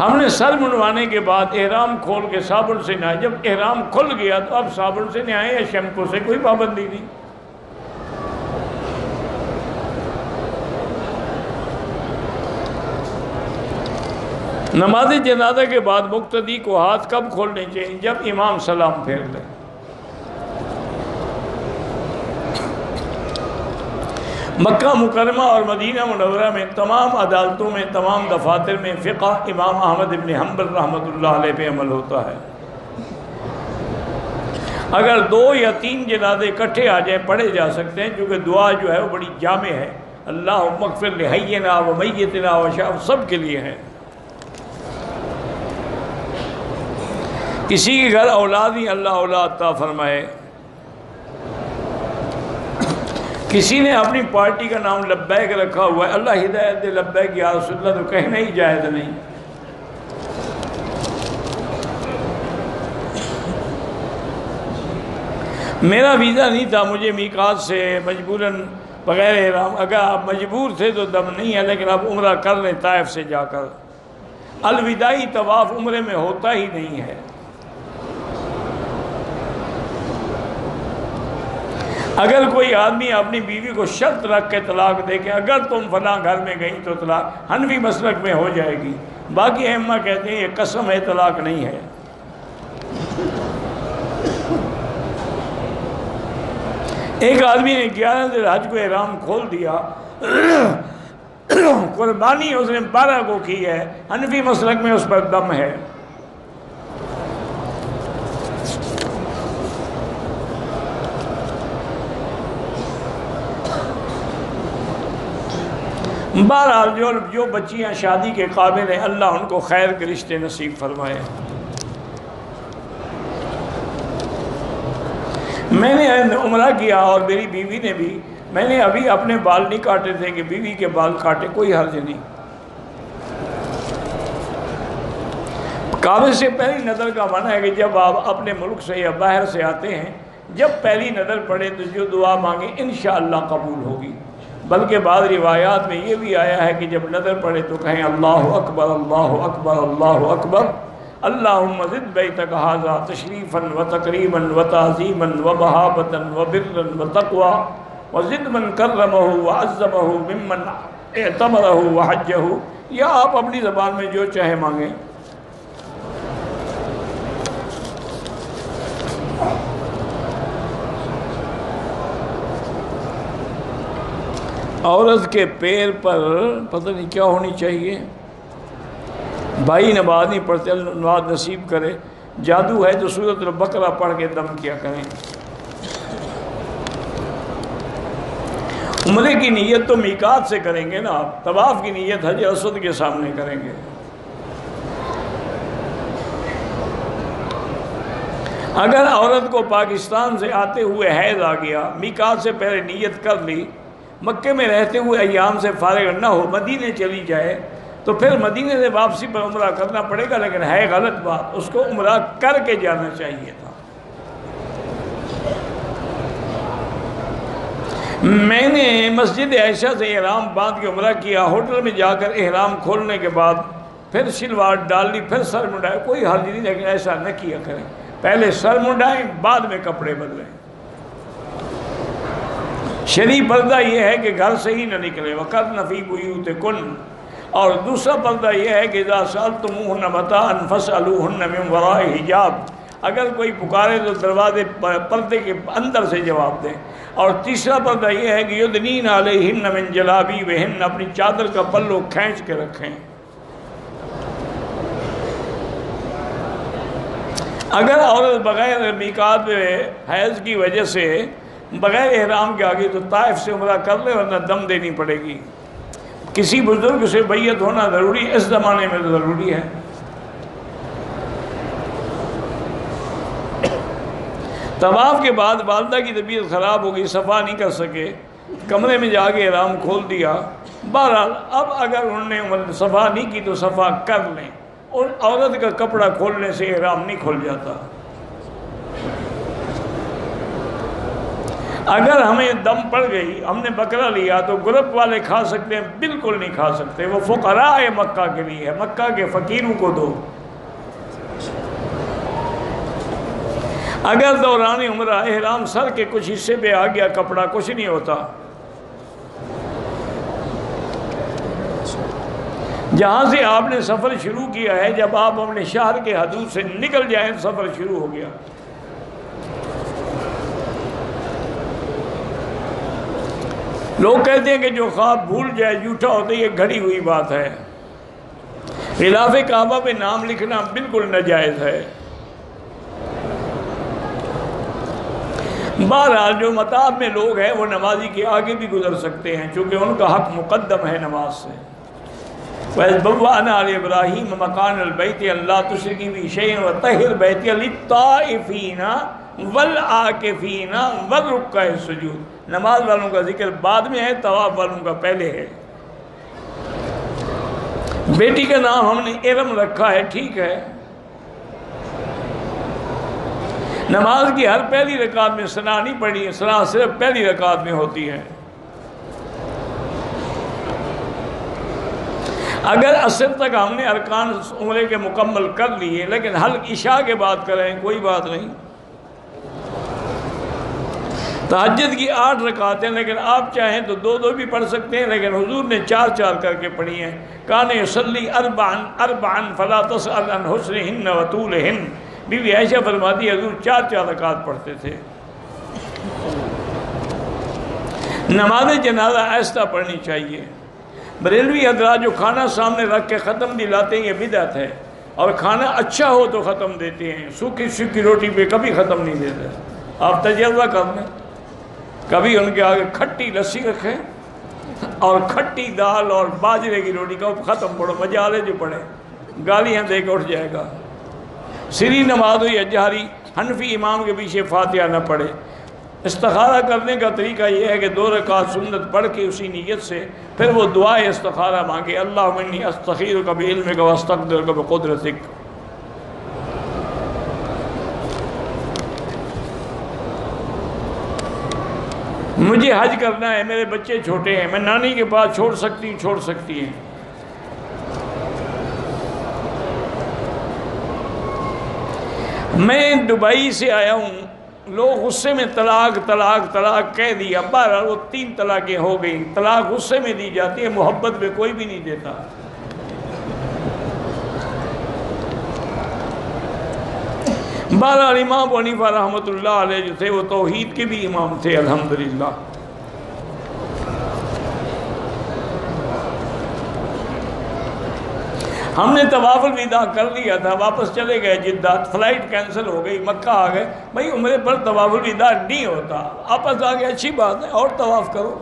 ہم نے سر منڈوانے کے بعد احرام کھول کے صابن سے نہائے. جب احرام کھل گیا تو اب صابن سے نہائے یا شیمپو سے، کوئی پابندی نہیں. نماز جنازہ کے بعد مقتدی کو ہاتھ کب کھولنے چاہیے؟ جب امام سلام پھیر لے. مکہ مکرمہ اور مدینہ منورہ میں تمام عدالتوں میں، تمام دفاتر میں فقہ امام احمد ابن حنبل رحمۃ اللہ علیہ پہ عمل ہوتا ہے. اگر 2 یا 3 جنازے اکٹھے آ جائیں پڑھے جا سکتے ہیں، کیونکہ دعا جو ہے وہ بڑی جامع ہے. اللہم اغفر لحینا و میتنا و شاہد، سب کے لیے ہے. کسی کے گھر اولاد نہیں، اللہ اولاد عطا فرمائے. کسی نے اپنی پارٹی کا نام لبیک رکھا ہوا ہے، اللہ ہدایت دے. لبیک یا رسول اللہ تو کہنا ہی جائز نہیں. میرا ویزا نہیں تھا، مجھے میقات سے مجبوراً بغیر احرام، اگر آپ مجبور تھے تو دم نہیں ہے، لیکن آپ عمرہ کر لیں طائف سے جا کر. الوداعی طواف عمرے میں ہوتا ہی نہیں ہے. اگر کوئی آدمی اپنی بیوی کو شرط رکھ کے طلاق دے کہ اگر تم فلاں گھر میں گئی تو طلاق، حنفی مسلک میں ہو جائے گی. باقی ائمہ کہتے ہیں یہ قسم ہے، طلاق نہیں ہے. ایک آدمی نے 11 ذی الحج کو احرام کھول دیا، قربانی اس نے 12 کو کی ہے، حنفی مسلک میں اس پر دم ہے. بہرحال جو بچیاں شادی کے قابل ہیں، اللہ ان کو خیر کے رشتے نصیب فرمائے. میں نے عمرہ کیا اور میری بیوی نے بھی. میں نے ابھی اپنے بال نہیں کاٹے تھے کہ بیوی کے بال کاٹے، کوئی حرج نہیں. کعبے سے پہلی نظر کا معنی ہے کہ جب آپ اپنے ملک سے یا باہر سے آتے ہیں، جب پہلی نظر پڑے تو جو دعا مانگیں انشاءاللہ قبول ہوگی. بلکہ بعض روایات میں یہ بھی آیا ہے کہ جب نظر پڑے تو کہیں اللہ اکبر اللہ اکبر اللہ اکبر، اللہم زد بیتک ھذا تشریفا و تکریما و تعظیما و مہابتا و برا و تقوی وزد من کرمہ و عظمہ ممن اعتمرہ و حجہ. یا آپ اپنی زبان میں جو چاہے مانگیں. عورت کے پیر پر پتہ نہیں کیا ہونی چاہیے. بھائی نماز نہیں پڑھتے، اللہ نماز نصیب کرے. جادو ہے تو سورۃ البقرہ پڑھ کے دم کیا کریں. عمرے کی نیت تو میقات سے کریں گے نا آپ. طواف کی نیت حجر اسود کے سامنے کریں گے. اگر عورت کو پاکستان سے آتے ہوئے حیض آ گیا، میقات سے پہلے نیت کر لی، مکے میں رہتے ہوئے ایام سے فارغ نہ ہو، مدینے چلی جائے تو پھر مدینے سے واپسی پر عمرہ کرنا پڑے گا. لیکن ہے غلط بات، اس کو عمرہ کر کے جانا چاہیے تھا. میں نے مسجد عائشہ سے احرام باندھ کے عمرہ کیا. ہوٹل میں جا کر احرام کھولنے کے بعد پھر شلوار ڈال لی، پھر سر منڈائے. کوئی حرج نہیں، لیکن ایسا نہ کیا کریں. پہلے سر منڈائیں، بعد میں کپڑے بدلیں. شرعی پردہ یہ ہے کہ گھر سے ہی نہ نکلے. وَقَرْنَ فِي بُيُوتِكُنَّ. اور دوسرا پردہ یہ ہے کہ اذا سألتموهن متاعا فاسألوهن من وراء حجاب. اگر کوئی پکارے تو دروازے پردے کے اندر سے جواب دیں. اور تیسرا پردہ یہ ہے کہ یدنین علیہن من جلابیبہن. اپنی چادر کا پلو کھینچ کے رکھیں. اگر عورت بغیر میقات میں حیض کی وجہ سے بغیر احرام کے آگے تو طائف سے عمرہ کر لے، ورنہ دم دینی پڑے گی. کسی بزرگ سے بیعت ہونا ضروری، اس زمانے میں تو ضروری ہے. طواف کے بعد والدہ کی طبیعت خراب ہو گئی، صفا نہیں کر سکے، کمرے میں جا کے احرام کھول دیا. بہرحال اب اگر انہوں نے صفا نہیں کی تو صفا کر لیں. اور عورت کا کپڑا کھولنے سے احرام نہیں کھل جاتا. اگر ہمیں دم پڑ گئی، ہم نے بکرا لیا تو گروپ والے کھا سکتے ہیں؟ بالکل نہیں کھا سکتے، وہ فقراء مکہ کے لیے ہے، مکہ کے فقیروں کو دو۔ اگر دوران عمرہ احرام سر کے کچھ حصے پہ آ گیا کپڑا، کچھ نہیں ہوتا۔ جہاں سے آپ نے سفر شروع کیا ہے، جب آپ اپنے شہر کے حدود سے نکل جائیں سفر شروع ہو گیا۔ لوگ کہتے ہیں کہ جو خواب بھول جائے جھوٹا ہوتا ہے، یہ گھڑی ہوئی بات ہے۔ غلاف کعبہ پہ نام لکھنا بالکل ناجائز ہے۔ بہرحال جو مطاف میں لوگ ہیں وہ نمازی کے آگے بھی گزر سکتے ہیں، چونکہ ان کا حق مقدم ہے نماز سے۔ وَإِذْ بَوَّأْنَا لِإِبْرَاهِيمَ مَكَانَ الْبَيْتِ أَلَّا تُشْرِكْ بِي شَيْئًا وَطَهِّرْ بَيْتِيَ لِلطَّائِفِينَ وَالْعَاكِفِينَ وَالرُّكَّعِ السُّجُودِ۔ نماز والوں کا ذکر بعد میں ہے، طواف والوں کا پہلے ہے۔ بیٹی کا نام ہم نے ارم رکھا ہے، ٹھیک ہے۔ نماز کی ہر پہلی رکعت میں ثنا نہیں پڑھی ہے، ثنا صرف پہلی رکعت میں ہوتی ہے۔ اگر عصر تک ہم نے ارکان عمرے کے مکمل کر لیے، لیکن حل عشاء کے بعد کریں کوئی بات نہیں۔ تہجد کی 8 رکعتیں، لیکن آپ چاہیں تو 2 بھی پڑھ سکتے ہیں، لیکن حضور نے 4 کر کے پڑھی ہیں۔ کان یصلی اربعا فلا تسأل عن حسنہن وطولہن۔ بی بی عائشہ فرماتی ہے حضور 4 رکعت پڑھتے تھے۔ نماز جنازہ آہستہ پڑھنی چاہیے۔ بریلوی حضرات جو کھانا سامنے رکھ کے ختم دلاتے ہیں یہ بدعت ہے، اور کھانا اچھا ہو تو ختم دیتے ہیں، سوکھی روٹی پہ کبھی ختم نہیں دیتے۔ آپ تجربہ کر لیں، کبھی ان کے آگے کھٹی لسی رکھیں اور کھٹی دال اور باجرے کی روٹی کا ختم پڑھو، مجالے جو پڑھے گالیاں دے کے اٹھ جائے گا۔ سری نماز ہوئی جہری، حنفی امام کے پیچھے فاتحہ نہ پڑھے۔ استخارہ کرنے کا طریقہ یہ ہے کہ 2 رکعت سنت پڑھ کے اسی نیت سے پھر وہ دعائے استخارہ مانگے، اللہم انی استخیرک بعلمک واستقدرک بقدرتک۔ مجھے حج کرنا ہے، میرے بچے چھوٹے ہیں، میں نانی کے پاس چھوڑ سکتی ہیں۔ میں دبئی سے آیا ہوں، لوگ غصے میں طلاق کہہ دیا، بہرحال وہ 3 طلاقیں ہو گئی۔ طلاق غصے میں دی جاتی ہے، محبت میں کوئی بھی نہیں دیتا۔ بہرحال امام ابو حنیفہ رحمۃ اللہ علیہ جو تھے وہ توحید کے بھی امام تھے الحمدللہ۔ ہم نے طواف الوداع کر لیا تھا، واپس چلے گئے جدہ، فلائٹ کینسل ہو گئی، مکہ آ گئے۔ بھائی عمرے پر طواف الوداع نہیں ہوتا، واپس آ گئے، اچھی بات ہے، اور طواف کرو۔